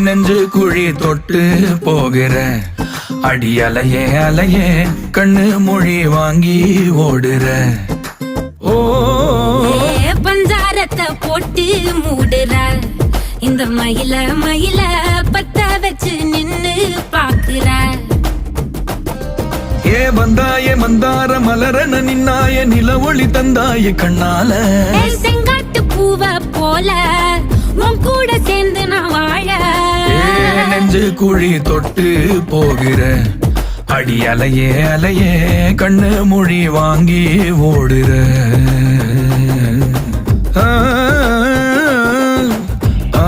நெஞ்சு குழி தொட்டு போகிற அடி அலையே அலையே கண்ணு மொழி வாங்கி ஓடுற. ஓ பஞ்சாரத்தை போட்டு மூடுற இந்த மயில மயில பத்த வச்சு நின்னு பாக்குற. ஏ வந்தாய மந்தார மலரன நின்னாய நில ஒளி தந்தாய கண்ணால. செங்காட்டு பூவ போல உன் கூட சேர்ந்து நான் வாழ. நெஞ்சு குழி தொட்டு போகிற அடி அலையே அலையே கண்ணு மொழி வாங்கி ஓடுற. ஆ ஆ